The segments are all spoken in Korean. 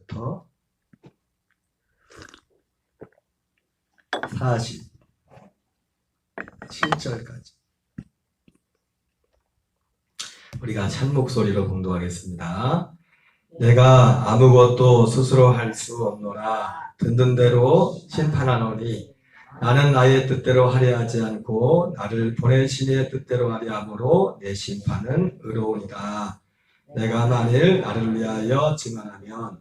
1절부터 47절까지 우리가 한 목소리로 봉독하겠습니다. 내가 아무것도 스스로 할 수 없노라. 듣는 대로 심판하노니 나는 나의 뜻대로 하려 하지 않고 나를 보내신 이의 뜻대로 하려 함으로 내 심판은 의로우니라. 내가 만일 나를 위하여 증언하면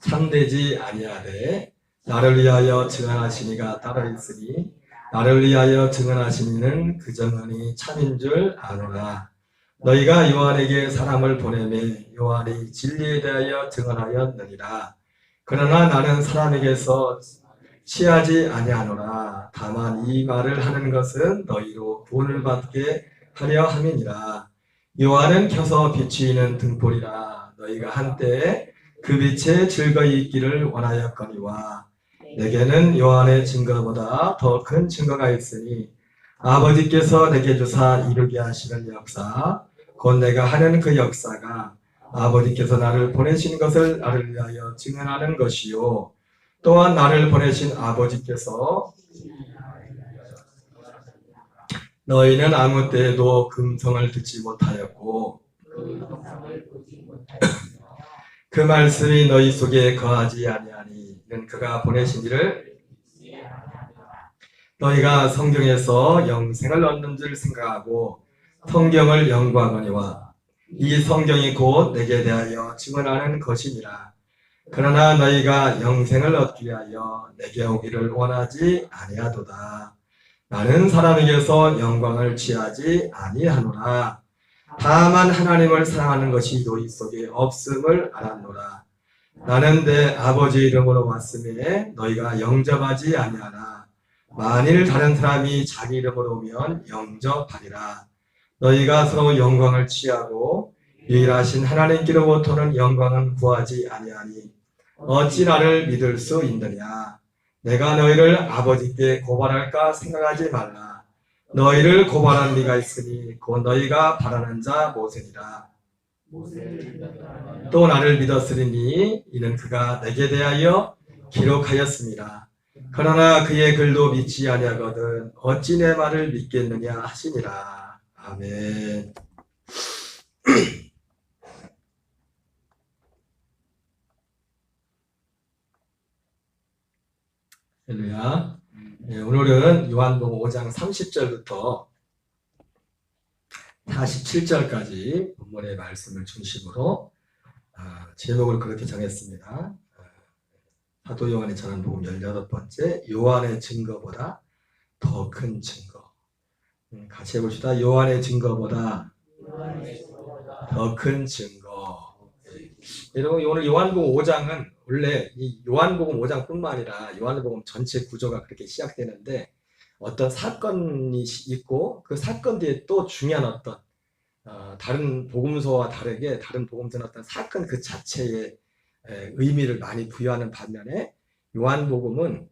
참되지 아니하되 나를 위하여 증언하시니가 따로 있으니 나를 위하여 증언하시니는 그 증언이 참인 줄 아노라. 너희가 요한에게 사람을 보내매 요한이 진리에 대하여 증언하였느니라. 그러나 나는 사람에게서 취하지 아니하노라. 다만 이 말을 하는 것은 너희로 구원을 받게 하려 함이니라. 요한은 켜서 비추이는 등불이라. 너희가 한때 그 빛에 즐거이 있기를 원하였거니와 내게는 요한의 증거보다 더 큰 증거가 있으니 아버지께서 내게 주사 이루게 하시는 역사 곧 내가 하는 그 역사가 아버지께서 나를 보내신 것을 나를 위하여 증언하는 것이요 또한 나를 보내신 아버지께서 너희는 아무 때에도 그 음성을 듣지 못하였고 그 말씀이 너희 속에 거하지 아니하니 이는 그가 보내신 이를 너희가 성경에서 영생을 얻는 줄 생각하고 성경을 연구하거니와 이 성경이 곧 내게 대하여 증언하는 것이니라. 그러나 너희가 영생을 얻기 위하여 내게 오기를 원하지 아니하도다. 나는 사람에게서 영광을 취하지 아니하노라. 다만 하나님을 사랑하는 것이 너희 속에 없음을 알았노라. 나는 내 아버지 이름으로 왔음에 너희가 영접하지 아니하나 만일 다른 사람이 자기 이름으로 오면 영접하리라. 너희가 서로 영광을 취하고 유일하신 하나님께로부터는 영광은 구하지 아니하니 어찌 나를 믿을 수 있느냐. 내가 너희를 아버지께 고발할까 생각하지 말라. 너희를 고발한 네가 있으니 곧 너희가 바라는 자 모세니라. 또 나를 믿었으리니 이는 그가 내게 대하여 기록하였습니다. 그러나 그의 글도 믿지 아니하거든 어찌 내 말을 믿겠느냐 하시니라. 아멘. 할렐루야. 네, 오늘은 요한복음 5장 30절부터 47절까지 본문의 말씀을 중심으로 제목을 그렇게 정했습니다. 사도 요한이 전한 복음 18번째 요한의 증거보다 더 큰 증거. 같이 해봅시다. 요한의 증거보다 더 큰 증거. 여러분 오늘 요한복음 5장은 원래 이 요한복음 5장뿐만 아니라 요한복음 전체 구조가 그렇게 시작되는데 어떤 사건이 있고 그 사건 뒤에 또 중요한 어떤 다른 복음서와 다르게 다른 복음서는 어떤 사건 그 자체의 의미를 많이 부여하는 반면에 요한복음은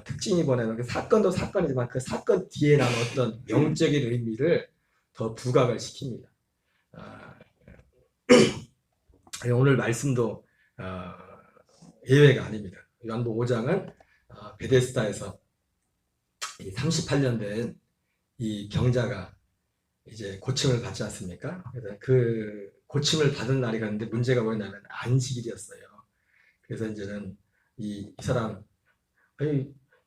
특징이 뭐냐면 그 사건도 사건이지만 그 사건 뒤에 나는 어떤 영적인 의미를 더 부각을 시킵니다. 오늘 말씀도 예외가 아닙니다. 요한복음 5장은 베데스다에서 38년 된 이 병자가 이제 고침을 받지 않습니까? 그래서 그 고침을 받은 날이 갔는데 문제가 뭐냐면 안식일이었어요. 그래서 이제는 이 사람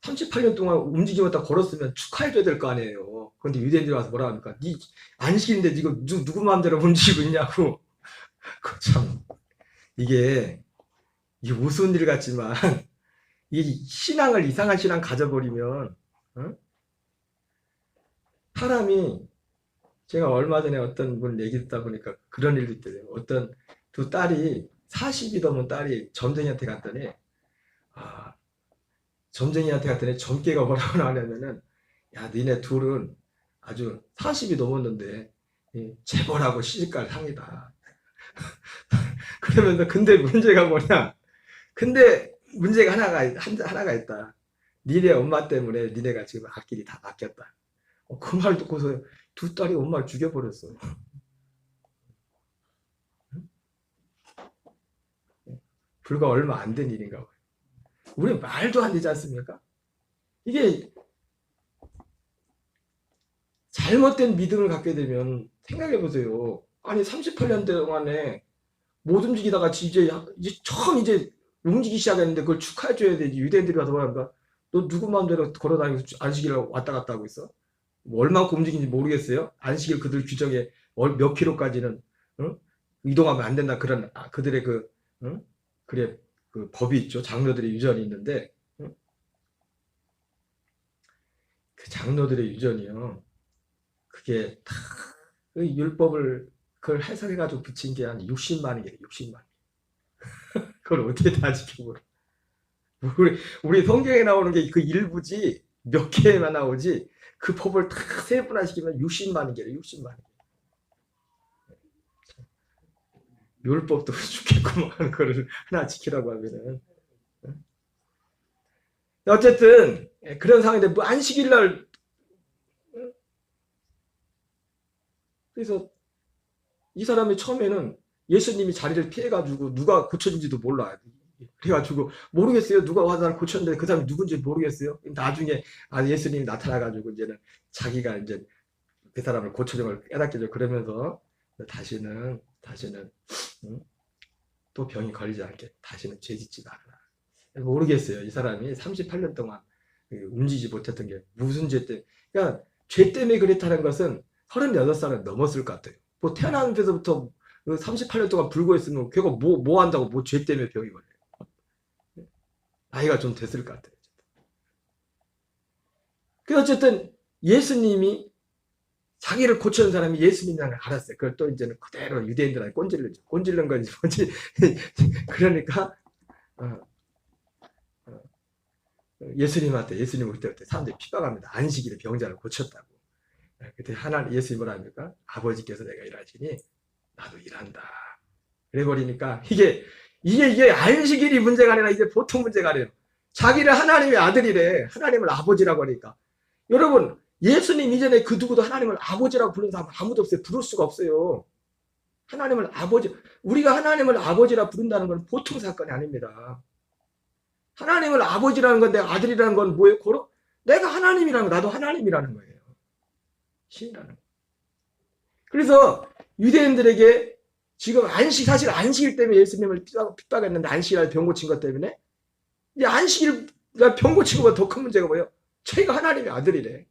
38년 동안 움직이지 못하고 걸었으면 축하해줘야 될 거 아니에요. 그런데 유대인들이 와서 뭐라 합니까? 네 안식일인데 이거 누구 마음대로 움직이고 있냐고. 참 이게 우스운 일 같지만 이 신앙을 이상한 신앙 가져버리면 사람이 제가 얼마 전에 어떤 분 얘기 듣다 보니까 그런 일도 있더래요. 어떤 두 딸이 40이 넘은 딸이 점쟁이한테 갔더니 점괘가 뭐라고 나오냐면은 야 니네 둘은 아주 40이 넘었는데 재벌하고 시집갈 상이다. 그러면서 근데 문제가 뭐냐? 근데 문제가 하나가 있다. 니네 엄마 때문에 니네가 지금 앞길이 다 바뀌었다. 그 말 듣고서 두 딸이 엄마를 죽여버렸어. 불과 얼마 안 된 일인가 봐요. 우리 말도 안 되지 않습니까? 이게 잘못된 믿음을 갖게 되면 생각해 보세요. 아니 38년 동안에 못 움직이다가 이제 처음 이제 움직이기 시작했는데 그걸 축하해 줘야 되지. 유대인들이 와서 뭐란가? 너 누구 마음대로 걸어다니면서 안식일을 왔다 갔다 하고 있어? 뭐 얼마큼 움직이는지 모르겠어요. 안식일 그들 규정에 몇 킬로까지는 이동하면 안 된다 그런 그들의 그래 그 법이 있죠. 장로들의 유전이 있는데 그 장로들의 유전이요. 그게 다 그 율법을 그걸 해석해가지고 붙인 게 한 60만이 개요. 60만. 그걸 어떻게 다 지켜보라. 우리 성경에 나오는 게 그 일부지 몇 개만 나오지 그 법을 다 세분화시키면 60만이 개요. 60만. 율법도 죽겠구만. 그거를 하나 지키라고 하면은. 어쨌든 그런 상황인데 뭐 안식일 날 그래서 이 사람이 처음에는 예수님이 자리를 피해가지고 누가 고쳐진지도 몰라. 그래가지고 모르겠어요. 누가 와서 나를 고쳤는데 그 사람이 누군지 모르겠어요. 나중에 예수님이 나타나가지고 이제는 자기가 이제 그 사람을 고쳐준 걸 깨닫게 죠. 그러면서 다시는 또 병이 걸리지 않게 다시는 죄짓지 말아라. 모르겠어요. 이 사람이 38년 동안 움직이지 못했던 게 무슨 죄 때문에. 그러니까 죄 때문에 그랬다는 것은 36살은 넘었을 것 같아요. 뭐 태어난 데서부터 38년 동안 불구했으면 걔가 뭐 한다고 뭐 죄 때문에 병이 걸려요. 나이가 좀 됐을 것 같아요. 그 어쨌든 예수님이 자기를 고치는 사람이 예수님이라는 걸 알았어요. 그걸 또 이제는 그대로 유대인들한테 꼰질른 건지 뭔지 그러니까 예수님을 그때부터 사람들이 핍박합니다. 안식일에 병자를 고쳤다고. 그때 예수님이 뭐라 합니까? 아버지께서 내가 일하시니 나도 일한다. 그래버리니까 이게 안식일이 문제가 아니라 이게 보통 문제가 아니에요. 자기를 하나님의 아들이래. 하나님을 아버지라고 하니까. 여러분 예수님 이전에 그 누구도 하나님을 아버지라고 부르는 사람 아무도 없어요. 부를 수가 없어요. 하나님을 아버지, 우리가 하나님을 아버지라 부른다는 건 보통 사건이 아닙니다. 하나님을 아버지라는 건 내가 아들이라는 건 뭐예요? 고로 내가 하나님이라는 거, 나도 하나님이라는 거예요. 신이라는 거. 그래서 유대인들에게 지금 사실 안식일 때문에 예수님을 핍박했는데 안식일날 병 고친 것 때문에 이 안식일날 병 고친 것보다 더 큰 문제가 뭐예요? 저희가 하나님의 아들이래.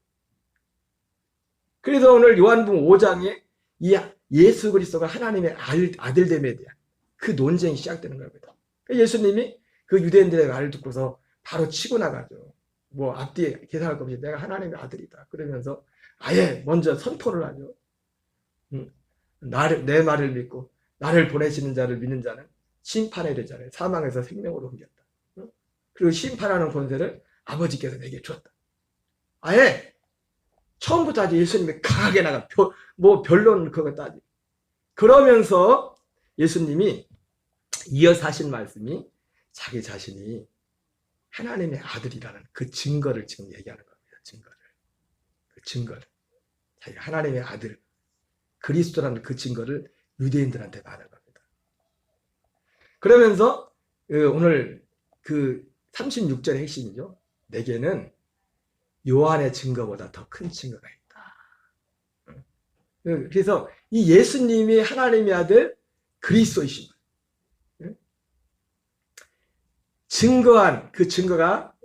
그래서 오늘 요한복음 5장에 이 예수 그리스도가 하나님의 아들됨에 대한 그 논쟁이 시작되는 겁니다. 예수님이 그 유대인들의 말을 듣고서 바로 치고 나가죠. 뭐 앞뒤에 계산할 것 없이 내가 하나님의 아들이다. 그러면서 아예 먼저 선포를 하죠. 내 말을 믿고 나를 보내시는 자를 믿는 자는 심판에 되잖아요. 사망에서 생명으로 옮겼다. 그리고 심판하는 권세를 아버지께서 내게 주었다. 아예 처음부터 아주 예수님이 강하게 나가 변론 그거 따지. 그러면서 예수님이 이어서 하신 말씀이 자기 자신이 하나님의 아들이라는 그 증거를 지금 얘기하는 겁니다. 그 증거를. 자기가 하나님의 아들, 그리스도라는 그 증거를 유대인들한테 말하는 겁니다. 그러면서 오늘 그 36절의 핵심이죠. 내게는 요한의 증거보다 더 큰 증거가 있다. 그래서 이 예수님이 하나님의 아들 그리스도이신 분. 증거한 그 증거가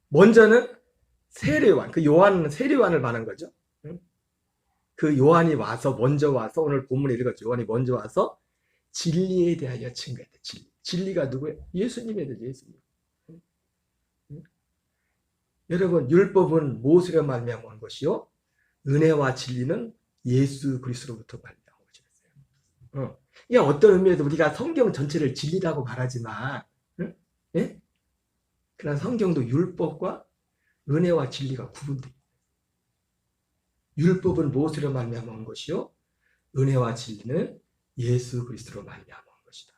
먼저는 세례요한, 그 요한은 세례요한을 말한 거죠. 그 요한이 먼저 와서 오늘 본문에 읽었죠. 요한이 먼저 와서 진리에 대하여 증거했다. 진리가 누구예요? 예수님에 대해서 예수님. 여러분 율법은 무엇으로 말미암아 온 것이요? 은혜와 진리는 예수 그리스도로부터 말미암아 온 것이었어요. 이게 어떤 의미에서 우리가 성경 전체를 진리라고 말하지만, 예? 그러나 성경도 율법과 은혜와 진리가 구분돼. 율법은 무엇으로 말미암아 온 것이요? 은혜와 진리는 예수 그리스도로 말미암아 온 것이다.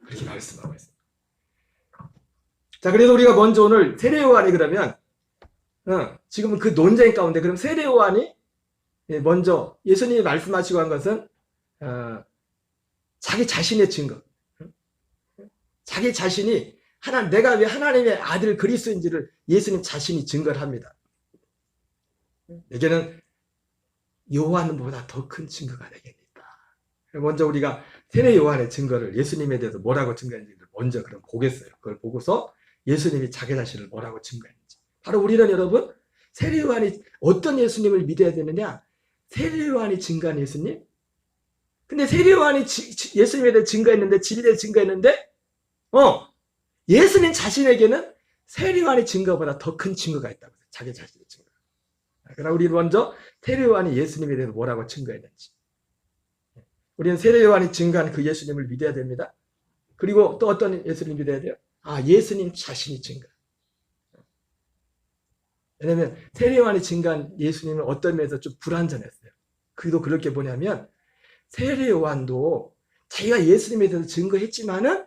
그렇게 말씀하고 있습니다. 자, 그래서 우리가 먼저 오늘 세례요한이 그러면 지금은 그 논쟁 가운데 그럼 세례요한이 먼저 예수님이 말씀하시고 한 것은 자기 자신의 증거. 자기 자신이 내가 왜 하나님의 아들 그리스도인지를 예수님 자신이 증거를 합니다. 내게는 요한보다 더 큰 증거가 되겠다. 먼저 우리가 세례 요한의 증거를 예수님에 대해서 뭐라고 증거했는지를 먼저 그럼 보겠어요. 그걸 보고서 예수님이 자기 자신을 뭐라고 증거했는지. 바로 우리는 여러분 세례 요한이 어떤 예수님을 믿어야 되느냐? 세례 요한이 증거한 예수님? 근데 세례 요한이 예수님에 대해 증거했는데 진리에 증거했는데 예수님 자신에게는 세례 요한의 증거보다 더 큰 증거가 있다고 해요. 자기 자신의 증거. 그럼 우리 먼저 세례 요한이 예수님에 대해서 뭐라고 증거했는지. 우리는 세례 요한이 증거한 그 예수님을 믿어야 됩니다. 그리고 또 어떤 예수님 믿어야 돼요? 예수님 자신이 증거. 왜냐하면 세례 요한이 증거한 예수님은 어떤 면에서 좀 불완전했어요. 그도 그렇게 뭐냐면 세례 요한도 자기가 예수님에 대해서 증거했지만은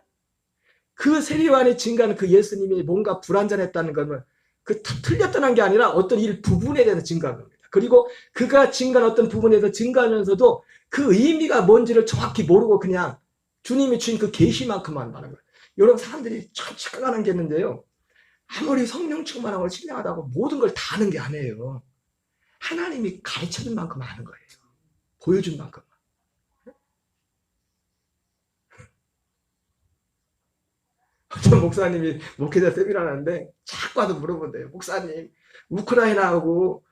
그 세례 요한이 증거한 그 예수님이 뭔가 불완전했다는 것은 그 틀렸다는 게 아니라 어떤 일 부분에 대해서 증거한 겁니다. 그리고 그가 증거한 어떤 부분에 대해서 증거하면서도 그 의미가 뭔지를 정확히 모르고 그냥 주님이 주신 그 계시만큼만 말하는 거예요. 여러분 사람들이 참 착각하는 게 있는데요. 아무리 성령 충만하고 신령하다고 모든 걸 다 아는 게 아니에요. 하나님이 가르쳐준 만큼 아는 거예요. 보여준 만큼. 어떤 목사님이 목회자 세미나를 하는데 자꾸 와서 물어본대요. 목사님 우크라이나하고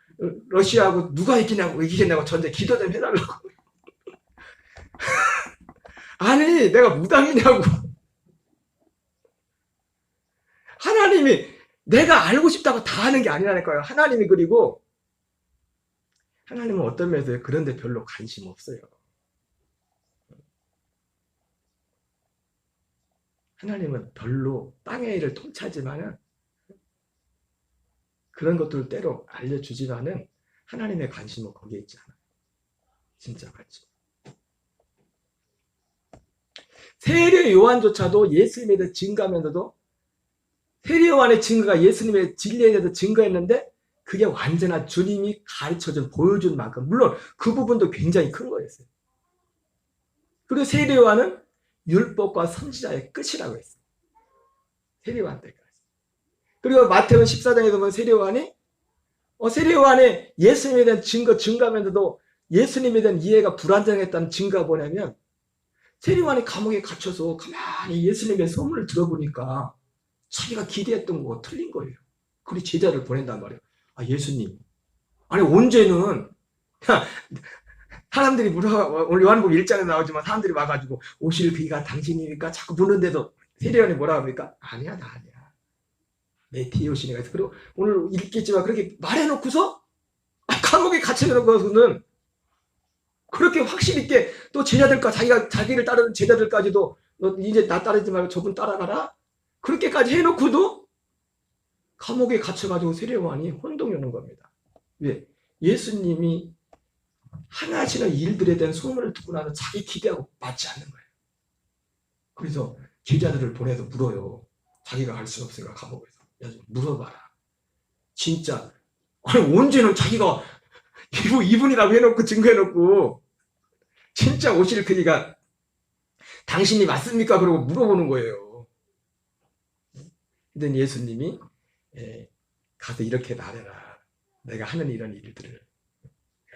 러시아하고 누가 이기겠냐고 전쟁 기도 좀 해달라고. 아니 내가 무당이냐고. 하나님이 내가 알고 싶다고 다 하는 게 아니라니까요. 하나님이 그리고 하나님은 어떤 면에서 그런데 별로 관심 없어요. 하나님은 별로 땅의 일을 통치하지만은 그런 것들 때로 알려주지만은 하나님의 관심은 거기에 있지 않아요. 진짜 관심. 세례 요한조차도 예수님에 대해 증거하면서도 세례 요한의 증거가 예수님의 진리에 대해서 증거했는데 그게 완전한 주님이 가르쳐준 보여준 만큼 물론 그 부분도 굉장히 큰 거였어요. 그리고 세례 요한은 율법과 선지자의 끝이라고 했어요. 세례 요한 때까지. 그리고 마태복음 14장에서 보면 세례 요한의 예수님에 대한 증거하면서도 예수님에 대한 이해가 불완전했다는 증거가 뭐냐면 세례 요한이 감옥에 갇혀서 가만히 예수님의 소문을 들어보니까 자기가 기대했던 거가 틀린 거예요. 그리고 제자를 보낸단 말이에요. 예수님. 아니 언제는 사람들이 오늘 요한복음 1장에 나오지만 사람들이 와가지고 오실 그이가 당신입니까? 자꾸 묻는데도 세례 요한이 뭐라 합니까? 아니야 나 아니야. 내 뒤에 오시니까. 그리고 오늘 읽겠지만 그렇게 말해놓고서 감옥에 갇혀놓은 것은 그렇게 확실 있게 또 제자들과 자기를 따르는 제자들까지도 너 이제 나 따르지 말고 저분 따라가라. 그렇게까지 해놓고도 감옥에 갇혀가지고 세례 요한이 혼동이 오는 겁니다. 왜? 예수님이 하나하시는 일들에 대한 소문을 듣고 나서 자기 기대하고 맞지 않는 거예요. 그래서 제자들을 보내서 물어요. 자기가 갈 수 없으니까 감옥에서. 물어봐라. 진짜 아니 언제는 자기가 이분이라고 해놓고 증거해놓고 진짜 오실 그이가 당신이 맞습니까? 그러고 물어보는 거예요. 근데 예수님이 가서 이렇게 말해라. 내가 하는 이런 일들을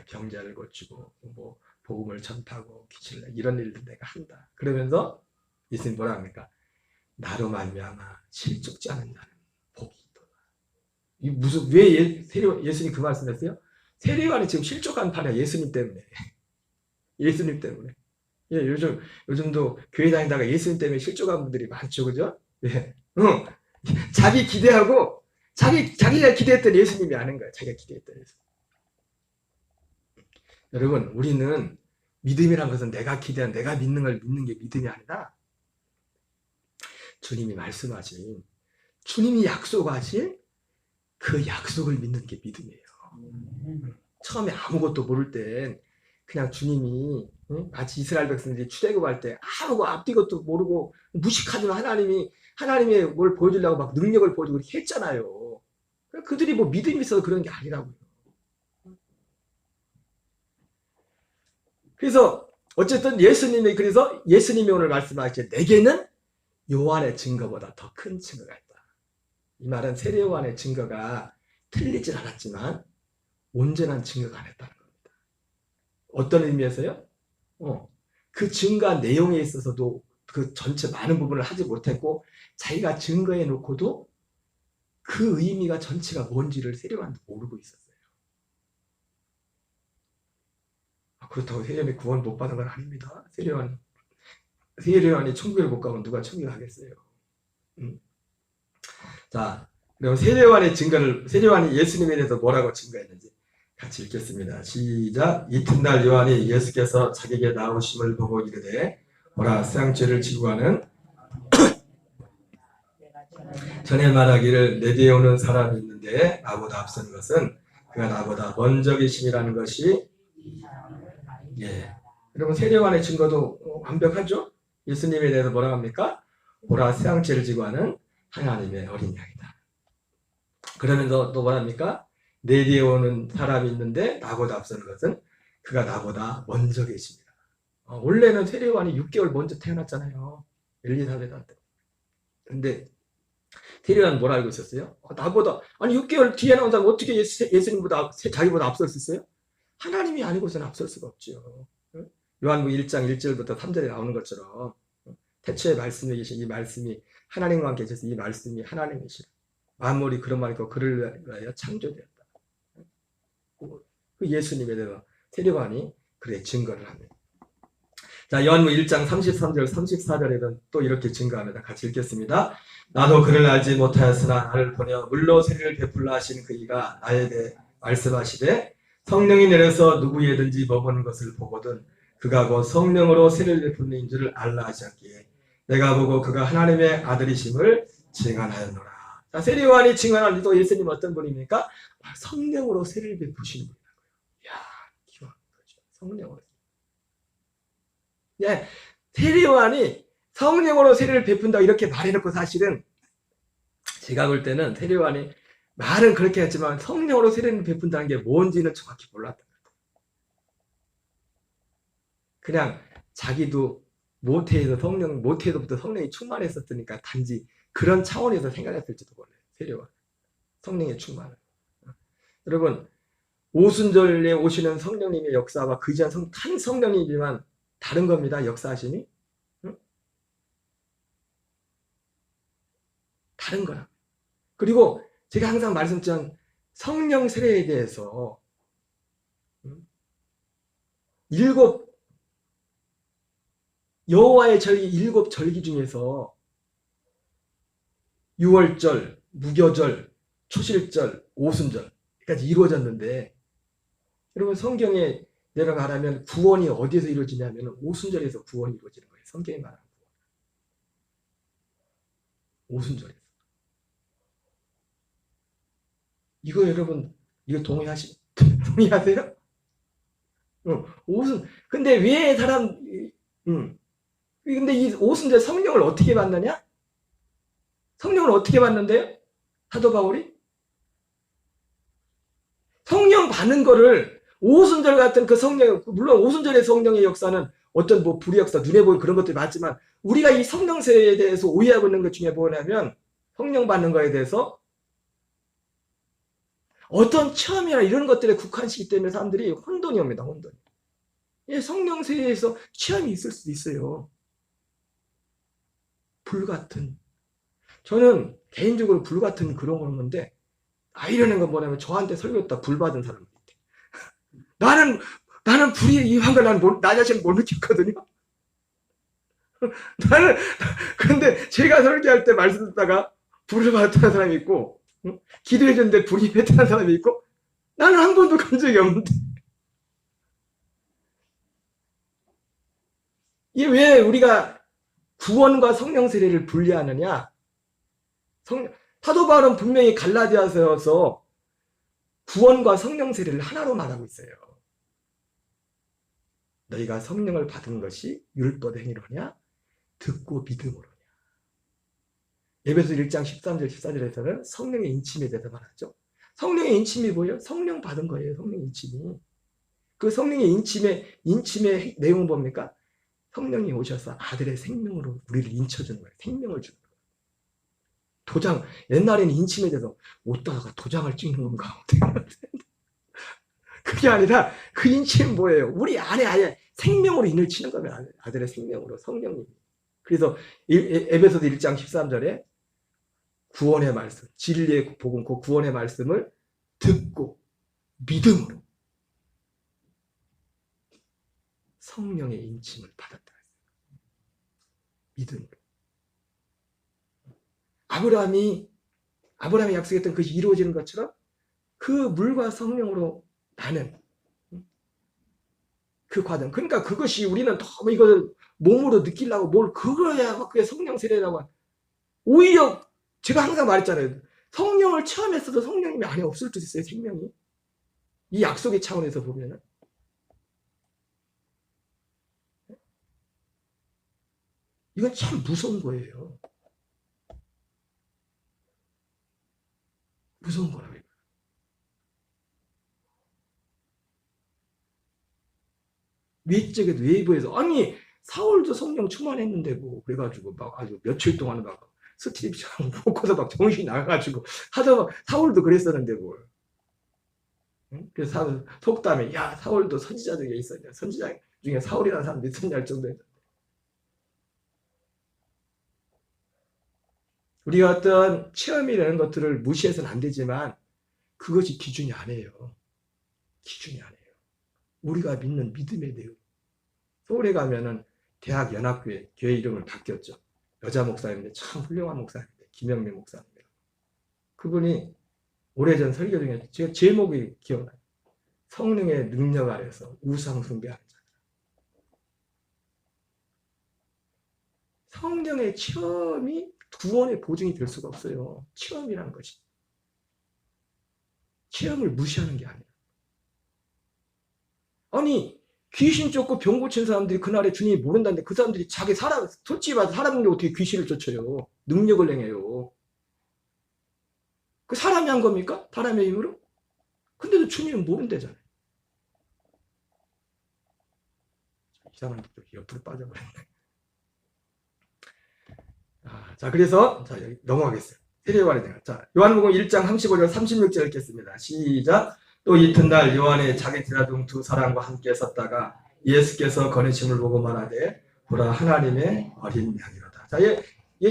병자를 고치고 뭐 복음을 전파하고 기치를 이런 일들 내가 한다. 그러면서 예수님 뭐라 합니까? 나로 말미암아 실족지 않은 자는 복이 있도다. 이 무슨 왜 예수님 그 말씀했어요? 세례 요한이 지금 실족한 판이야. 예수님 때문에. 예수님 때문에. 예, 요즘도 교회 다니다가 예수님 때문에 실족한 분들이 많죠, 그죠? 예, 자기 기대하고 자기가 기대했던 예수님이 아는 거야. 자기가 기대했던 예수님. 여러분, 우리는 믿음이란 것은 내가 기대한, 내가 믿는 걸 믿는 게 믿음이 아니라 주님이 말씀하신, 주님이 약속하신 그 약속을 믿는 게 믿음이에요. 처음에 아무것도 모를 땐 그냥 주님이 마치 이스라엘 백성들이 출애굽할 때 아무것도 앞뒤것도 모르고 무식하지만 하나님의 뭘 보여주려고 막 능력을 보여주고 그렇게 했잖아요. 그들이 뭐 믿음이 있어서 그런 게 아니라고요. 그래서 어쨌든 예수님이 오늘 말씀하시죠. 내게는 요한의 증거보다 더 큰 증거가 있다. 이 말은 세례 요한의 증거가 틀리진 않았지만 온전한 증거가 아니었다는 겁니다. 어떤 의미에서요? 그 증거한 내용에 있어서도 그 전체 많은 부분을 하지 못했고 자기가 증거해 놓고도 그 의미가 전체가 뭔지를 세례 요한도 모르고 있었어요. 그렇다고 세례 요한이 구원 못 받은 건 아닙니다. 세례 요한이 천국에 못 가면 누가 천국에 가겠어요? 자, 그럼 세례 요한의 증거를, 세례 요한이 예수님에 대해서 뭐라고 증거했는지 같이 읽겠습니다. 시작. 이튿날 요한이 예수께서 자기에게 나오심을 보고 이르되 보라 세상죄를 지고 가는 전에 말하기를 내 뒤에 오는 사람이 있는데 나보다 앞선 것은 그가 나보다 먼저 계심이라는 것이 여러분 세례 요한의 증거도 완벽하죠? 예수님에 대해서 뭐라고 합니까? 보라 세상죄를 지고 가는 하나님의 어린 양이다. 그러면서 또 뭐랍니까? 내 뒤에 오는 사람이 있는데 나보다 앞서는 것은 그가 나보다 먼저 계십니다. 원래는 세례 요한이 6개월 먼저 태어났잖아요. 엘리사벳한테. 근데 세례 요한은 뭘 알고 있었어요? 나보다 아니 6개월 뒤에 나온 사람 어떻게 예수님보다 자기보다 앞설 수 있어요? 하나님이 아니고서는 앞설 수가 없죠. 요한복음 1장 1절부터 3절에 나오는 것처럼 태초에 말씀에 계신 이 말씀이 하나님과 함께 계셔서 이 말씀이 하나님이시라. 만물이 그런 말이고 그를 위하여 창조되었다. 그 예수님에 대해서 세례 요한이 그래 증거를 합니다. 자, 요한복음 1장 33절 34절에는 또 이렇게 증거합니다. 같이 읽겠습니다. 나도 그를 알지 못하였으나 나를 보내어 물로 세례를 베풀라 하신 그이가 나에 대해 말씀하시되 성령이 내려서 누구에든지 머무는 것을 보거든 그가 곧 성령으로 세례를 베푸는 인 줄을 알라 하셨기에 내가 보고 그가 하나님의 아들이심을 증언하였노라. 자, 세례 요한이 증언한 또 예수님 어떤 분입니까? 성령으로 세례를 베푸시는 분이라고요. 이야, 기왕 거죠. 성령으로. 예, 세례 요한이 성령으로 세례를 베푼다 이렇게 말해놓고 사실은 제가 볼 때는 세례 요한이 말은 그렇게 했지만 성령으로 세례를 베푼다는 게 뭔지는 정확히 몰랐던 것 같아요. 그냥 자기도 모태에서부터 성령이 충만했었으니까 단지 그런 차원에서 생각했을지도 몰라요. 세례 요한 성령의 충만을. 여러분 오순절에 오시는 성령님의 역사와 그 전 한 성령님이지만 다른 겁니다. 역사하심이. 다른 거야. 그리고 제가 항상 말씀드린 성령 세례에 대해서 7 여호와의 절기 7 절기 중에서 유월절, 무교절, 초실절, 오순절까지 이루어졌는데 여러분 성경에 내려가라면 구원이 어디에서 이루어지냐면 오순절에서 구원이 이루어지는 거예요. 성경에 말하는 구원. 오순절에서. 이거 여러분 이거 동의하세요? 근데 왜 근데 이 오순절 성령을 어떻게 받느냐? 성령을 어떻게 받는데요? 사도 바울이? 성령 받는 거를 오순절 같은 그 성령, 물론 오순절의 성령의 역사는 어떤 뭐 불의 역사, 눈에 보이는 그런 것들이 많지만 우리가 이 성령 세례에 대해서 오해하고 있는 것 중에 뭐냐면 성령 받는 거에 대해서 어떤 체험이나 이런 것들에 국한시기 때문에 사람들이 혼돈이 옵니다. 혼돈. 성령 세례에서 체험이 있을 수도 있어요. 불같은. 저는 개인적으로 불같은 그런 거는 건데 이러는 건 뭐냐면 저한테 설교했다 불 받은 사람. 나는 불이 임한 걸 나 자신 못 느꼈거든요. 근데 제가 설교할 때 말씀 듣다가 불을 받았다는 사람이 있고, 기도해 줬는데 불이 임했다는 사람이 있고, 나는 한 번도 간 적이 없는데. 이게 왜 우리가 구원과 성령 세례를 분리하느냐? 사도 바울은 분명히 갈라디아서에서 구원과 성령 세례를 하나로 말하고 있어요. 너희가 성령을 받은 것이 율법의 행위로냐? 듣고 믿음으로냐? 에베소 1장 13절 14절에서는 성령의 인침에 대해서 말하죠. 성령의 인침이 뭐예요? 성령 받은 거예요. 성령의 인침이. 그 성령의 인침의 내용은 뭡니까? 성령이 오셔서 아들의 생명으로 우리를 인쳐주는 거예요. 생명을 주는 거예요. 도장, 옛날에는 인침에 대해서 옷다가 도장을 찍는 건가? 그게 아니라 그 인침은 뭐예요? 우리 안에 아예 생명으로 인을 치는 거면 아들의 생명으로 성령님. 그래서 에베소서 1장 13절에 구원의 말씀, 진리의 복음, 그 구원의 말씀을 듣고 믿음으로 성령의 인침을 받았다. 믿음으로. 아브라함이 약속했던 그것이 이루어지는 것처럼 그 물과 성령으로 나는 그 과정. 그러니까 그것이 우리는 너무 이걸 몸으로 느끼려고 뭘 그거야 그게 성령 세례라고. 오히려 제가 항상 말했잖아요. 성령을 체험했어도 성령님이 안에 없을 수도 있어요. 생명이. 이 약속의 차원에서 보면은. 이건 참 무서운 거예요. 무서운 거라고요. 외적에도 외부에서 아니 사울도 성령 충만했는데 뭐 그래가지고 막 아주 며칠 동안 막 스트립처럼 먹고서 막 정신이 나가가지고 하다 사울도 그랬었는데 뭘. 응? 그래서 속담에 야 사울도 선지자 중에 있었냐. 선지자 중에 사울이라는 사람 있었냐 할 정도에 우리가 어떤 체험이라는 것들을 무시해서는 안 되지만 그것이 기준이 아니에요. 기준이 아니에요. 우리가 믿는 믿음의 내용. 서울에 가면은 대학 연합교회 교회 이름을 바뀌었죠. 여자 목사님인데 참 훌륭한 목사님인데 김영민 목사입니다. 그분이 오래전 설교 중에 제가 제목이 기억나요. 성령의 능력 아래서 우상 숭배하는 자. 성령의 체험이 구원의 보증이 될 수가 없어요. 체험이라는 것이. 체험을 무시하는 게 아니에요. 아니 귀신 쫓고 병 고친 사람들이 그날에 주님이 모른다는데 그 사람들이 자기 사람 솔직히 말해서 사람이 어떻게 귀신을 쫓아요. 능력을 행해요. 그 사람이 한 겁니까? 사람의 힘으로? 근데도 주님은 모른대잖아요. 이상한 옆으로 빠져버렸네. 자 그래서 자 여기 넘어가겠어요. 세례요한에 대한. 자 요한복음 1장 35절 36절 읽겠습니다. 시작. 또 이튿날 요한의 자기 제자중 두 사람과 함께 섰다가 예수께서 거느심을 보고 말하되 보라 하나님의 어린 양이로다. 자,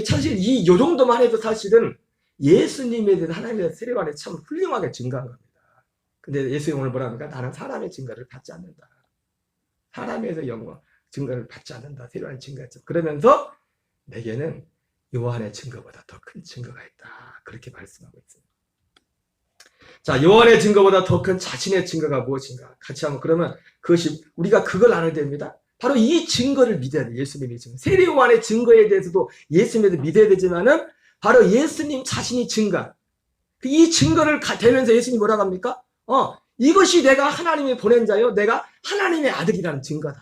사실 요 정도만 해도 사실은 예수님에 대한 하나님에 대한 세례관이 참 훌륭하게 증가한 겁니다. 근데 예수님 오늘 뭐라 합니까? 나는 사람의 증거를 받지 않는다. 사람에서 영광 증거를 받지 않는다. 세례관이 증거했죠. 그러면서 내게는 요한의 증거보다 더 큰 증거가 있다. 그렇게 말씀하고 있습니다. 자, 요한의 증거보다 더 큰 자신의 증거가 무엇인가? 같이 한번 그러면 그것이 우리가 그걸 알아야 됩니다. 바로 이 증거를 믿어야 돼. 예수님의 증거. 세례 요한의 증거에 대해서도 예수님에 대해서 믿어야 되지만은 바로 예수님 자신이 증거. 이 증거를 대면서 예수님이 뭐라고 합니까? 이것이 내가 하나님이 보낸 자요. 내가 하나님의 아들이라는 증거다.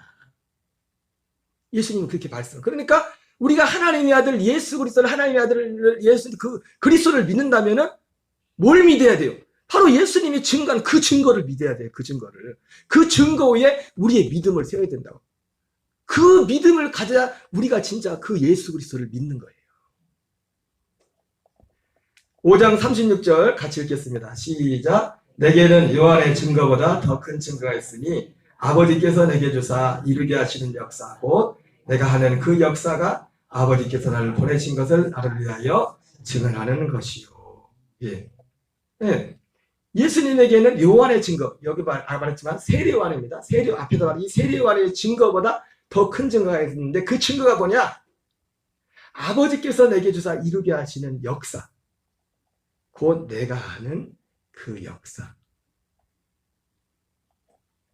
예수님은 그렇게 말씀. 그러니까 우리가 하나님의 아들 예수 그리스도를 하나님의 아들을 예수 그 그리스도를 믿는다면은 뭘 믿어야 돼요? 바로 예수님이 증거한 그 증거를 믿어야 돼요. 그 증거를. 그 증거 위에 우리의 믿음을 세워야 된다고. 그 믿음을 가져야 우리가 진짜 그 예수 그리스도를 믿는 거예요. 5장 36절 같이 읽겠습니다. 시작. 내게는 요한의 증거보다 더 큰 증거가 있으니 아버지께서 내게 주사 이루게 하시는 역사 곧 내가 하는 그 역사가 아버지께서 나를 보내신 것을 나를 위하여 증언하는 것이요. 예. 예. 예수님에게는 요한의 증거, 여기 말했지만 세례 요한입니다. 앞에도 말한 이 세례 요한의 증거보다 더 큰 증거가 있는데 그 증거가 뭐냐? 아버지께서 내게 주사 이루게 하시는 역사. 곧 내가 하는 그 역사.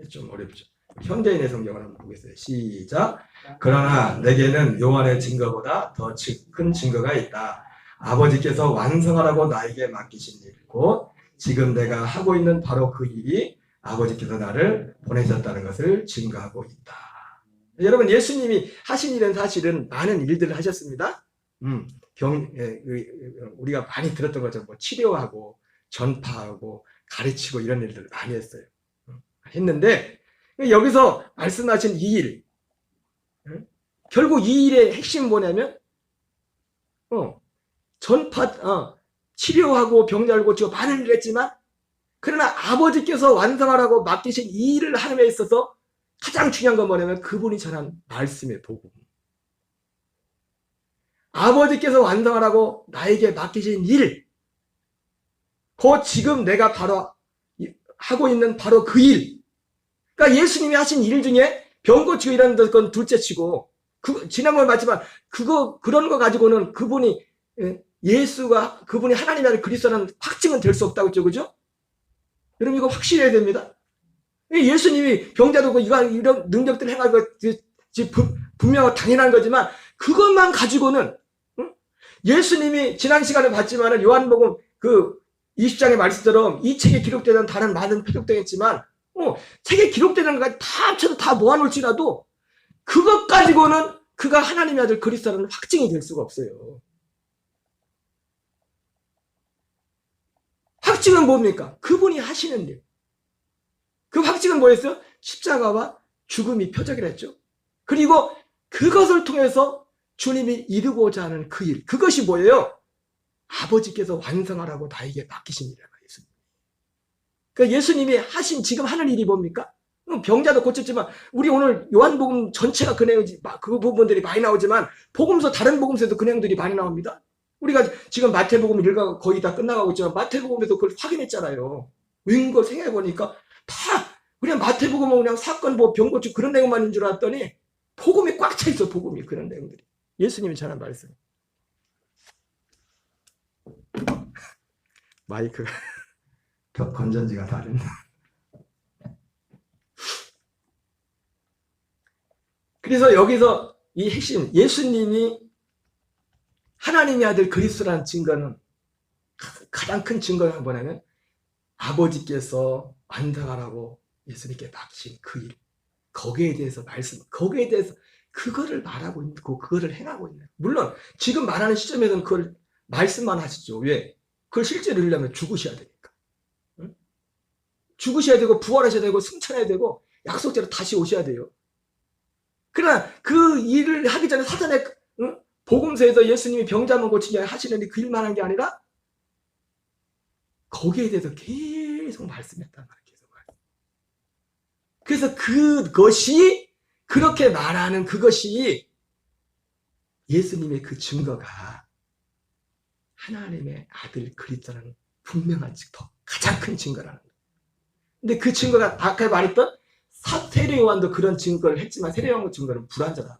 좀 어렵죠. 현대인의 성경을 한번 보겠어요. 시작. 그러나 내게는 요한의 증거보다 더 큰 증거가 있다. 아버지께서 완성하라고 나에게 맡기신 일, 곧 지금 내가 하고 있는 바로 그 일이 아버지께서 나를 보내셨다는 것을 증거하고 있다. 여러분 예수님이 하신 일은 사실은 많은 일들을 하셨습니다. 우리가 많이 들었던 것처럼 뭐 치료하고 전파하고 가르치고 이런 일들을 많이 했어요. 했는데 여기서 말씀하신 이 일, 결국 이 일의 핵심은 뭐냐면 치료하고 병자를 고치고 많은 일을 했지만 그러나 아버지께서 완성하라고 맡기신 이 일을 하는 데 있어서 가장 중요한 건 뭐냐면 그분이 전한 말씀의 복음. 아버지께서 완성하라고 나에게 맡기신 일, 그 지금 내가 바로 하고 있는 바로 그 일. 그러니까 예수님이 하신 일 중에 병 고치고 이런 건 둘째치고, 지난번에 봤지만 그런 거 가지고는 그분이 그분이 하나님의 아들 그리스도라는 확증은 될 수 없다고 했죠, 그죠? 여러분 이거 확실해야 됩니다. 예수님이 병자도 이런 능력들을 행한 것 분명하고 당연한 거지만 그것만 가지고는 예수님이 지난 시간에 봤지만 요한복음 20장의 말씀처럼 이 책에 기록되는 다른 많은 표적도 했지만 책에 기록되는 것까지 다 합쳐서 다 모아놓을지라도 그것 가지고는 그가 하나님의 아들 그리스도라는 확증이 될 수가 없어요. 확증은 뭡니까? 그분이 하시는 일. 그 확증은 뭐였어요? 십자가와 죽음이 표적이라 했죠. 그리고 그것을 통해서 주님이 이루고자 하는 그 일. 그것이 뭐예요? 아버지께서 완성하라고 나에게 맡기신 일이라는 예수님. 그러니까 예수님이 지금 하는 일이 뭡니까? 병자도 고쳤지만 우리 오늘 요한복음 전체가 그 내용이지, 그 부분들이 많이 나오지만 복음서 다른 복음서에도 그 내용들이 많이 나옵니다. 우리가 지금 마태복음 읽어 거의 다 끝나가고 있지만 마태복음에서 그걸 확인했잖아요. 웬걸 생각해보니까 다 그냥 마태복음은 그냥 사건 병 고치고 그런 내용만인 줄 알았더니 복음이 꽉 차 있어. 복음이 그런 내용들이. 예수님이 전한 말씀. 마이크가 건전지가 다른. 그래서 여기서 이 핵심, 예수님이 하나님의 아들 그리스도라는 증거는 가장 큰 증거는 뭐냐면 아버지께서 완성하라고 예수님께 맡기신 그 일, 거기에 대해서 거기에 대해서 그거를 말하고 있고 그거를 행하고 있는. 물론 지금 말하는 시점에서는 그걸 말씀만 하시죠. 왜? 그걸 실제로 이루려면 죽으셔야 되니까. 응? 죽으셔야 되고 부활하셔야 되고 승천해야 되고 약속대로 다시 오셔야 돼요. 그러나 그 일을 하기 전에 사전에 복음서에서 예수님이 병자만 고치게 하시는데 그 일만 한 게 아니라 거기에 대해서 계속 말씀했단 말이에요. 그래서 그것이 그렇게 말하는 그것이 예수님의 그 증거가 하나님의 아들 그리스도라는 분명한 증거, 가장 큰 증거라는 거예요. 근데 그 증거가 아까 말했던 세례 요한도 그런 증거를 했지만 세례 요한 증거는 불완전하다.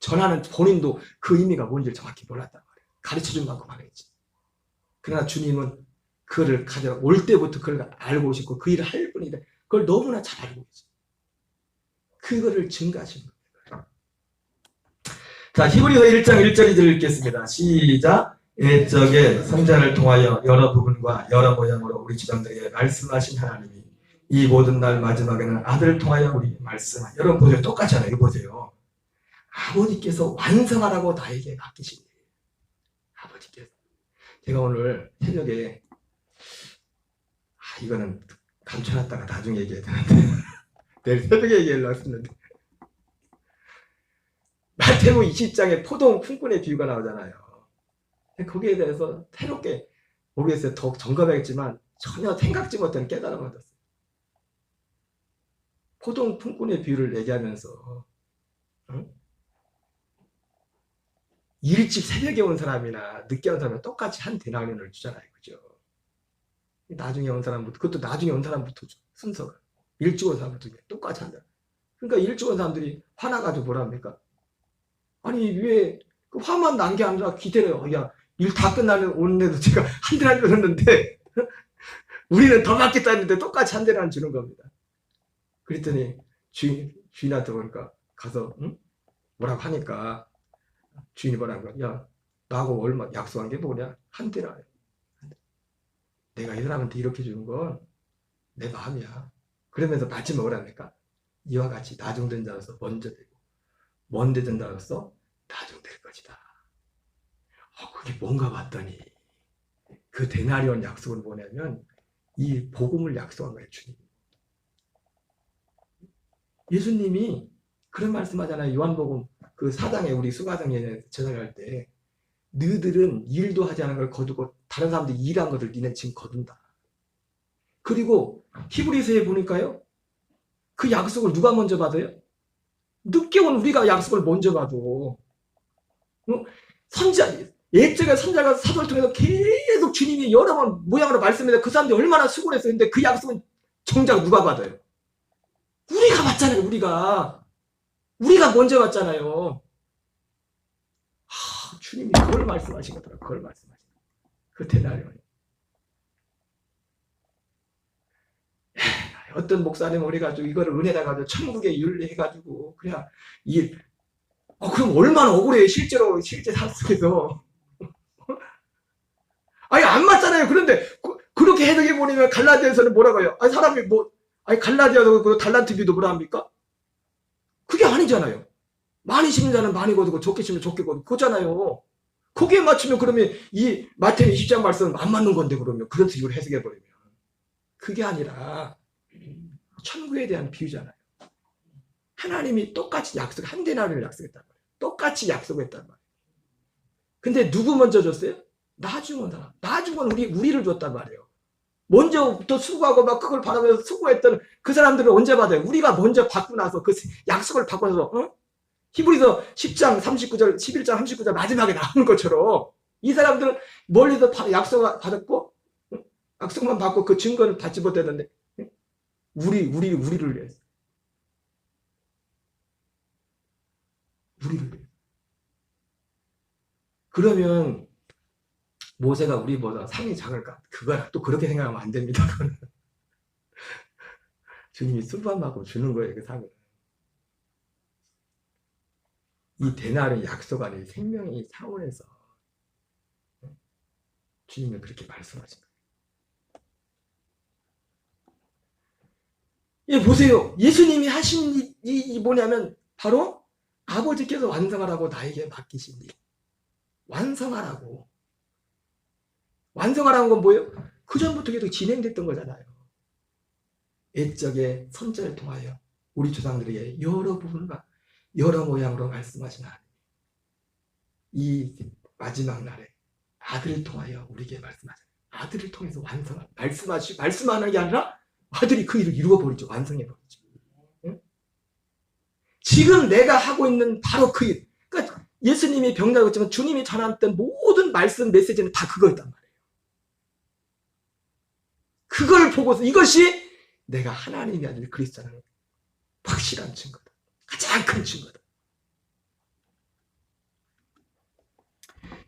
전하는 본인도 그 의미가 뭔지 정확히 몰랐단 말이에요. 가르쳐준 만큼 하겠지. 그러나 주님은 그거를 올 때부터 그걸 알고 오셨고 그 일을 할 뿐인데 그걸 너무나 잘 알고 계세요. 그거를 증거하신 거예요. 자, 히브리서 1장 1절 2절 읽겠습니다. 시작. 옛적에 선자를 통하여 여러 부분과 여러 모양으로 우리 주장들에게 말씀하신 하나님이 이 모든 날 마지막에는 아들을 통하여 우리 말씀하여. 여러분 보세요. 똑같잖아요. 이거 보세요. 아버지께서 완성하라고 나에게 맡기신 일이에요. 아버지께서. 제가 오늘 새벽에 이거는 감춰놨다가 나중에 얘기해야 되는데 내일 새벽에 얘기하려고 했는데 마태복음 20장에 포도원 품꾼의 비유가 나오잖아요. 거기에 대해서 새롭게 모르겠어요. 더 점검하겠지만 전혀 생각지 못한 깨달음을 얻었어요. 포도원 품꾼의 비유를 얘기하면서 일찍 새벽에 온 사람이나 늦게 온 사람은 똑같이 한 데나리온을 주잖아요. 그죠? 나중에 온 사람부터, 그것도 나중에 온 사람부터 줘. 순서가. 일찍 온 사람부터 똑같이 한다. 그러니까 일찍 온 사람들이 화나가지고 뭐랍니까? 아니, 왜, 그 화만 난 게 아니라 기대래요. 야, 일 다 끝나는 오는데도 제가 한 대를 줬는데, 우리는 더 받겠다 했는데 똑같이 한 대를 주는 겁니다. 그랬더니 주인한테 보니까 가서, 뭐라고 하니까 주인이 뭐라고, 야, 나하고 얼마 약속한 게 뭐냐? 한 대라. 내가 이 사람한테 이렇게 주는 건 내 마음이야. 그러면서 마침에 뭐랍니까? 이와 같이 나중된 자로서 먼저 되고 먼데 된 자로서 나중될 것이다. 그게 뭔가 봤더니 그 데나리온 약속은 뭐냐면 이 복음을 약속한 거예요. 주님. 예수님이 그런 말씀하잖아요. 요한복음 그 사장에 우리 수가장에 제사를 때 너희들은 일도 하지 않은 걸 거두고 다른 사람들이 일한 것을 니네 지금 거둔다. 그리고 히브리서에 보니까요. 그 약속을 누가 먼저 받아요? 늦게 온 우리가 약속을 먼저 받아. 옛적에 선자가 사도를 통해서 계속 주님이 여러 번 모양으로 말씀해서 그 사람들이 얼마나 수고를 했어요. 근데 그 약속은 정작 누가 받아요? 우리가 받잖아요. 우리가 먼저 받잖아요. 주님이 그걸 말씀하신 거더라. 그걸 말씀하신 거. 그 대나리온. 어떤 목사님 오래가지고 이거를 은혜다 가지고 천국에 윤리해가지고 그래야 그럼 얼마나 억울해요. 실제 삶 속에서. 아니 안 맞잖아요. 그런데 그렇게 해석해 보니까 갈라디아에서는 뭐라고 해요? 아니 사람이 갈라디아도 그 달란트 비도 뭐라 합니까? 그게 아니잖아요. 많이 심는 자는 많이 거두고 적게 심으면 적게 거두고 그거잖아요. 거기에 맞추면 그러면 이 마태복음 20장 말씀 안 맞는 건데 그러면 그런 식으로 해석해 버리면 그게 아니라 천국에 대한 비유잖아요. 하나님이 똑같이 한 데나리온을 약속했단 말이에요. 똑같이 약속했단 말이에요. 근데 누구 먼저 줬어요? 나중은 우리를 줬단 말이에요. 먼저부터 수고하고 막 그걸 바라면서 수고했던 그 사람들은 언제 받아요? 우리가 먼저 받고 나서 그 약속을 받고 나서 히브리서 10장 39절 11장 39절 마지막에 나오는 것처럼 이 사람들은 멀리서 약속을 받았고 약속만 받고 그 증거를 받지 못했는데 우리를 위해서 그러면 모세가 우리보다 상이 작을까? 그걸 또 그렇게 생각하면 안 됩니다. 주님이 술밥 먹고 주는 거예요, 그 상을. 이 대나리 약속 안에 생명의 차원에서 주님은 그렇게 말씀하신 거예요. 예, 보세요. 예수님이 하신 이 뭐냐면 바로 아버지께서 완성하라고 나에게 맡기신 일. 완성하라고. 완성하라는 건 뭐예요? 그전부터 계속 진행됐던 거잖아요. 옛적의 선자를 통하여 우리 조상들에게 여러 부분과 여러 모양으로 말씀하신 하나님. 이 마지막 날에 아들을 통하여 우리에게 말씀하잖아요. 아들을 통해서 말씀하는 게 아니라 아들이 그 일을 이루어버리죠. 완성해버리죠. 응? 지금 내가 하고 있는 바로 그 일. 그러니까 예수님이 병나고 있지만 주님이 전했던 모든 말씀 메시지는 다 그거였단 말이에요. 그걸 보고서 이것이 내가 하나님의 아들 그리스도라는 확실한 증거다. 가장 큰 증거다.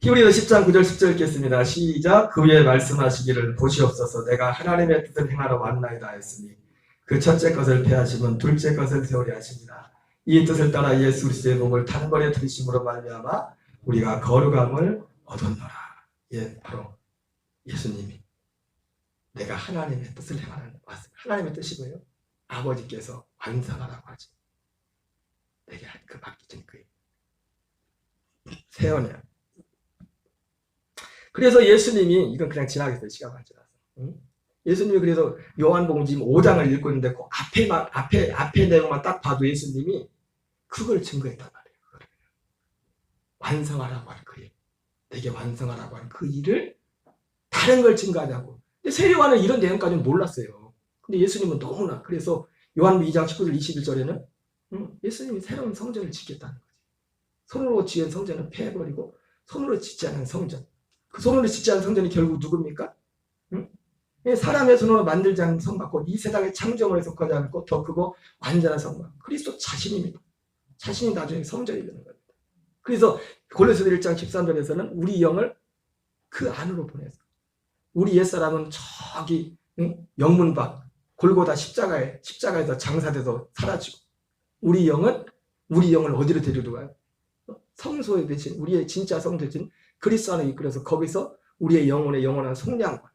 히브리서 10장 9절 10절 읽겠습니다. 시작. 그 위에 말씀하시기를 보시옵소서 내가 하나님의 뜻을 행하러 왔나이다 했으니 그 첫째 것을 폐하시면 둘째 것을 세우려 하십니다. 이 뜻을 따라 예수 그리스도의 몸을 단번에 들이심으로 말미암아 우리가 거룩함을 얻었노라. 예, 바로 예수님이 내가 하나님의 뜻을 행하는 왔습니다. 하나님의 뜻이 뭐예요? 아버지께서 완성하라고 하지. 내게 그 맡기신 그 세원이야. 그래서 예수님이 이건 그냥 지나겠어요. 시간만 지나서. 예수님이 그래서 요한복음 지금 5장을 읽고 있는데 그 앞에 내용만 딱 봐도 예수님이 그걸 증거했단 말이에요. 완성하라고 하는 그 일. 내게 완성하라고 하는 그 일을 다른 걸 증거하자고. 근데 세례요한은 이런 내용까지는 몰랐어요. 근데 예수님은 너무나 그래서 요한복음 2장 19절 21절에는 예수님이 새로운 성전을 짓겠다는 거지. 손으로 지은 성전은 폐해버리고 손으로 짓지 않은 성전. 그 손으로 짓지 않은 성전이 결국 누굽니까? 사람의 손으로 만들지 않은 성막고 이 세상의 창조물에 속하지 않고 더 크고 완전한 성막. 그리스도 자신입니다. 자신이 나중에 성전이 되는 겁니다. 그래서 골로새서 1장 13절에서는 우리 영을 그 안으로 보내서 우리 옛사람은 저기 영문 밖 골고다 십자가에서 장사돼서 사라지고 우리 영을 어디로 데리러 가요? 성소에 대신 우리의 진짜 성 대신 그리스도 안에 이끌어서 거기서 우리의 영혼의 영원한 속량과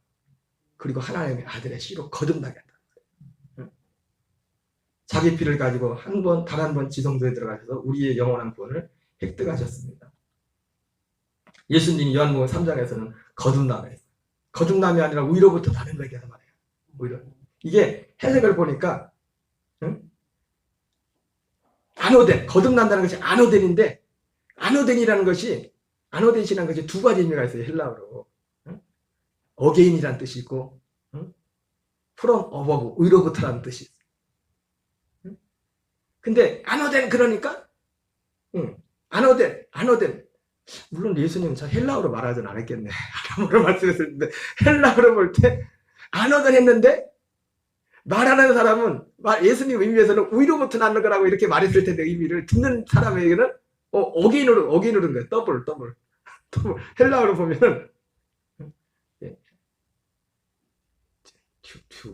그리고 하나님의 아들의 씨로 거듭나게 한다. 자기 피를 가지고 단 한 번 지성소에 들어가셔서 우리의 영원한 구원을 획득하셨습니다. 예수님이 요한복음 3장에서는 거듭남이 아니라 위로부터 다른 얘기하단 말이에요. 오히려 이게 해석을 보니까 아노덴, 거듭난다는 것이 아노덴인데, 아노덴이라는 것이, 아노덴이라는 것이 두 가지 의미가 있어요, 헬라어로. 응? 어게인이라는 뜻이 있고, 응? from above, 위로부터라는 뜻이 있어요. 응? 근데 아노덴 그러니까, 아노덴. 물론 예수님은 참 헬라어로 말하진 않았겠네. 아람어로 말씀했었는데, 헬라어로 볼 때, 아노덴 했는데, 말하는 사람은, 예수님 의미에서는 위로부터 낳는 거라고 이렇게 말했을 텐데, 의미를 듣는 사람에게는, 어게인으로는 거예요. 더블. 헬라어로 보면은,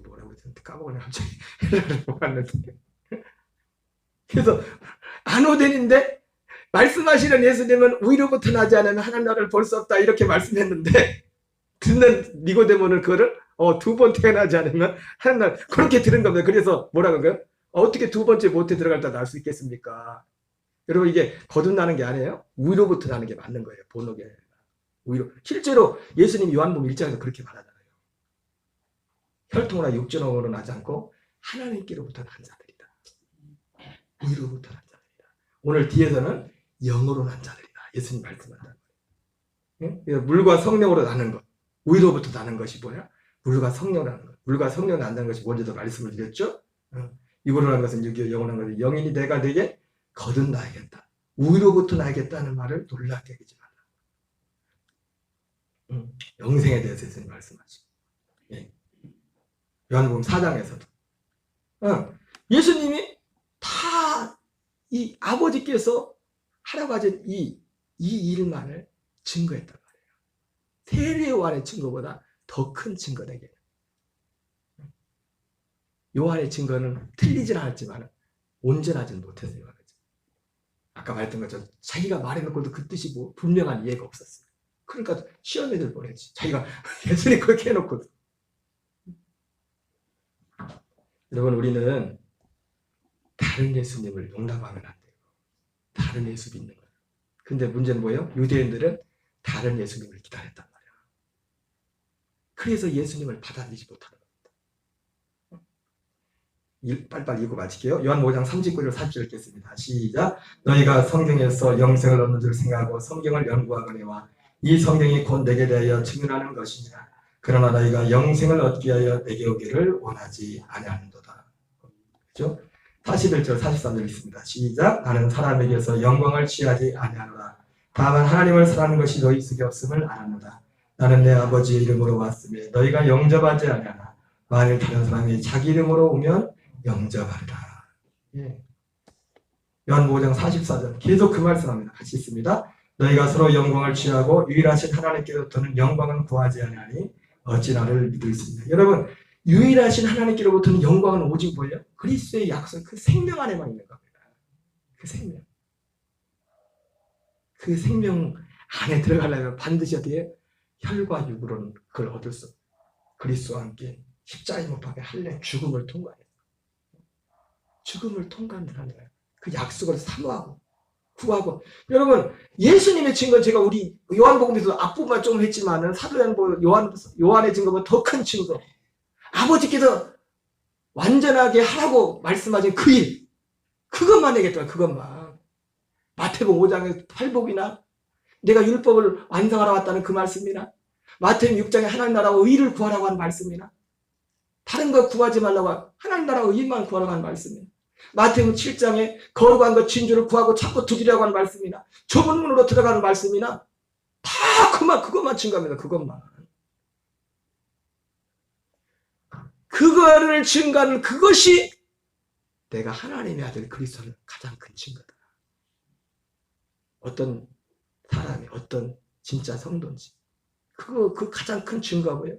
뭐라고 했는데, 까먹었네, 갑자기. 헬라어를 못 봤는데. 그래서, 아노덴인데, 말씀하시는 예수님은 위로부터 나지 않으면 하나님 나라를 볼 수 없다 이렇게 말씀했는데 듣는 니고데모는 그거를 두 번 태어나지 않으면 하나님 나라 그렇게 들은 겁니다. 그래서 뭐라고 한거예요? 어떻게 두 번째 모태 들어갔다 나올 수 있겠습니까? 여러분 이게 거듭나는 게 아니에요. 위로부터 나는 게 맞는 거예요. 본어게 위로. 실제로 예수님 요한복음 1장에서 그렇게 말하잖아요. 혈통이나 육신으로 나지 않고 하나님께로부터 난 자들이다. 위로부터 난 자들이다. 오늘 뒤에서는 영으로 난 자들이다. 예수님 말씀한다. 응? 물과 성령으로 나는 것. 위로부터 나는 것이 뭐야? 물과 성령 나는 것. 물과 성령 난다는 것이 먼저도 말씀을 드렸죠? 이거로 나는 것은 영으로 나는 것이 영인이 내가 내게 거듭나야겠다. 위로부터 나야겠다는 말을 놀랍게 하지 말라. 영생에 대해서 예수님 말씀하시고. 예. 요한복음 4장에서도. 예수님이 다 이 아버지께서 하라고 하신 이 일만을 증거했단 말이에요. 세례 요한의 증거보다 더 큰 증거되게. 요한의 증거는 틀리진 않았지만 온전하진 못했어요. 아까 말했던 것처럼 자기가 말해놓고도 그 뜻이 뭐 분명한 이해가 없었어요. 그러니까 시험에들 보냈지. 자기가 예수님 그렇게 해놓고도. 여러분 우리는 다른 예수님을 용납하면 안 돼요. 다른 예수 믿는 거예요. 근데 문제는 뭐예요? 유대인들은 다른 예수님을 기다렸단 말이야. 그래서 예수님을 받아들이지 못하는 겁니다. 빨리빨리 읽고 마칠게요. 요한 5장 39절 40절 읽겠습니다. 시작. 너희가 성경에서 영생을 얻는 줄 생각하고 성경을 연구하거니와 이 성경이 곧 내게 대하여 증언하는 것이니라. 그러나 너희가 영생을 얻기 위하여 내게 오기를 원하지 아니하는도다. 그렇죠? 41절 43절 있습니다. 시작. 나는 사람에게서 영광을 취하지 아니하노라. 다만 하나님을 사랑하는 것이 너희 속에 없음을 알았노라. 나는 내 아버지의 이름으로 왔으며 너희가 영접하지 아니하나 만일 다른 사람이 자기 이름으로 오면 영접하리라. 예. 요한복음 5장 44절 계속 그 말씀합니다. 같이 있습니다. 너희가 서로 영광을 취하고 유일하신 하나님께로부터는 영광은 구하지 아니하니 어찌 나를 믿을 수 있냐. 여러분 유일하신 하나님께로부터는 영광은 오직 뭐예요? 그리스도의 약속, 그 생명 안에만 있는 겁니다. 그 생명. 그 생명 안에 들어가려면 반드시 어디에 혈과 육으로는 그걸 얻을 수 없어요. 그리스도와 함께 십자가에 못 박혀 할례 죽음을 통과해요. 죽음을 통과한다는 거예요. 그 약속을 사모하고 구하고. 여러분 예수님의 증거는 제가 우리 요한복음에서 앞부분만 좀 했지만은 사도행보 요한의 증거가 더 큰 증거. 아버지께서 완전하게 하라고 말씀하신 그 일, 그것만 얘기했더라. 그것만. 마태복음 5장의 팔복이나 내가 율법을 완성하러 왔다는 그 말씀이나 마태복음 6장에 하나님 나라와 의를 구하라고 하는 말씀이나 다른 거 구하지 말라고 하나님 나라와 의만 구하라고 하는 말씀이나 마태복음 7장에 거룩한 것 진주를 구하고 찾고 두드리라고 하는 말씀이나 좁은 문으로 들어가는 말씀이나 다 그것만 증거합니다. 그것만. 그거를 증거하는 그것이 내가 하나님의 아들 그리스도는 가장 큰 증거다. 어떤 사람이 어떤 진짜 성도인지 그 가장 큰 증거가 뭐예요?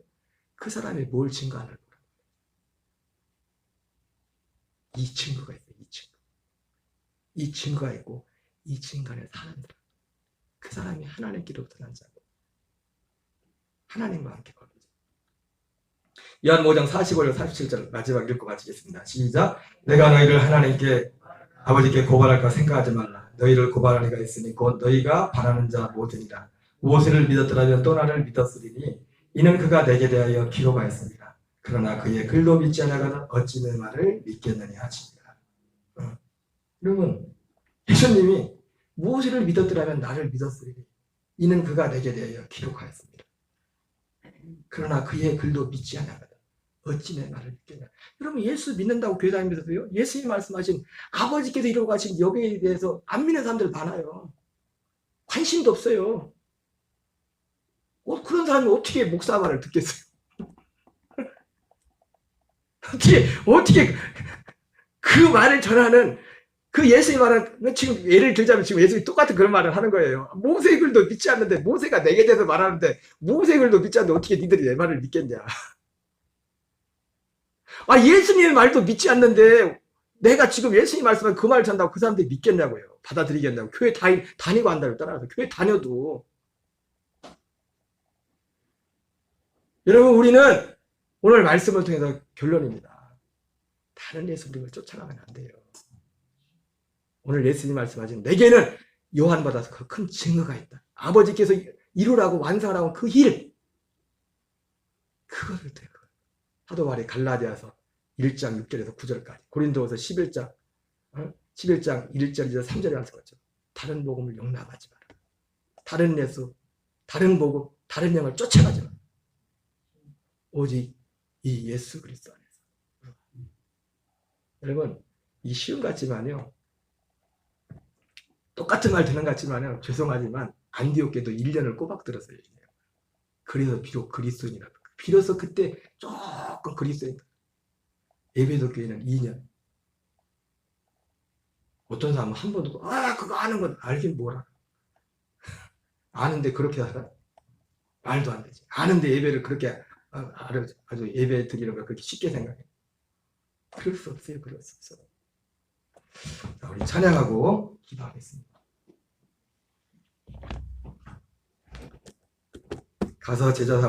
그 사람이 뭘 증거하는 거야. 이 증거가 있어요. 이 증거가 있고 이 증거는 사람들. 그 사람이 하나님께로부터 난 자고 하나님과 함께 거하는 자. 요한 5장 45절 47절 마지막 읽고 마치겠습니다. 시작. 내가 너희를 하나님께 아버지께 고발할까 생각하지 말라. 너희를 고발할 이가 있으니 곧 너희가 바라는 자 모세니라. 모세를 믿었더라면 또 나를 믿었으리니 이는 그가 내게 대하여 기록하였습니다. 그러나 그의 글로 믿지 않아가는 어찌 내 말을 믿겠느냐 하시니라. 여러분 예수님이 무엇을 믿었더라면 나를 믿었으리니 이는 그가 내게 대하여 기록하였습니다. 그러나 그의 글도 믿지 않았거든. 어찌 내 말을 믿겠냐. 여러분 예수 믿는다고 교회 다니면서도요. 예수님 말씀하신 아버지께서 이루고 가신 여기에 대해서 안 믿는 사람들 많아요. 관심도 없어요. 그런 사람이 어떻게 목사 말을 듣겠어요? 어떻게 그 말을 전하는 그 예수의 말은 지금 예를 들자면 지금 예수님이 똑같은 그런 말을 하는 거예요. 모세의 글도 믿지 않는데 모세가 내게 대해서 말하는데 모세의 글도 믿지 않는데 어떻게 니들이 내 말을 믿겠냐. 예수님의 말도 믿지 않는데 내가 지금 예수님 말씀을 그 말을 전한다고 그 사람들이 믿겠냐고요. 받아들이겠냐고. 교회 다니고 한다고 따라서 교회 다녀도 여러분 우리는 오늘 말씀을 통해서 결론입니다. 다른 예수님을 쫓아가면 안 돼요. 오늘 예수님 말씀하신 내게는 요한보다 더 큰 증거가 있다. 아버지께서 이루라고 완성하라고 그 일 그거를 돼요. 사도 바울이 갈라디아서 1장 6절에서 9절까지 고린도후서 11장 1절 2절 3절에 말씀하죠. 다른 복음을 용납하지 마라. 다른 예수, 다른 복음, 다른 영을 쫓아가지 마라. 오직 이 예수 그리스도 안에서. 여러분 이 쉬운 것 같지만요. 똑같은 말 듣는 것 같지만요. 죄송하지만 안디옥교도 1년을 꼬박 들었어요. 그래서 비록 그리스도인이라고. 비로소 그때 조금 그리스도인. 에베소 교회는 2년. 어떤 사람은 한 번 듣고 그거 아는 건 알긴 뭐라. 아는데 그렇게 하라? 말도 안 되지. 아는데 예배를 그렇게 아주 예배 드리는 걸 그렇게 쉽게 생각해. 그럴 수 없어요. 그럴 수 없어요. 자, 우리 찬양하고 기도하겠습니다. 가서 제자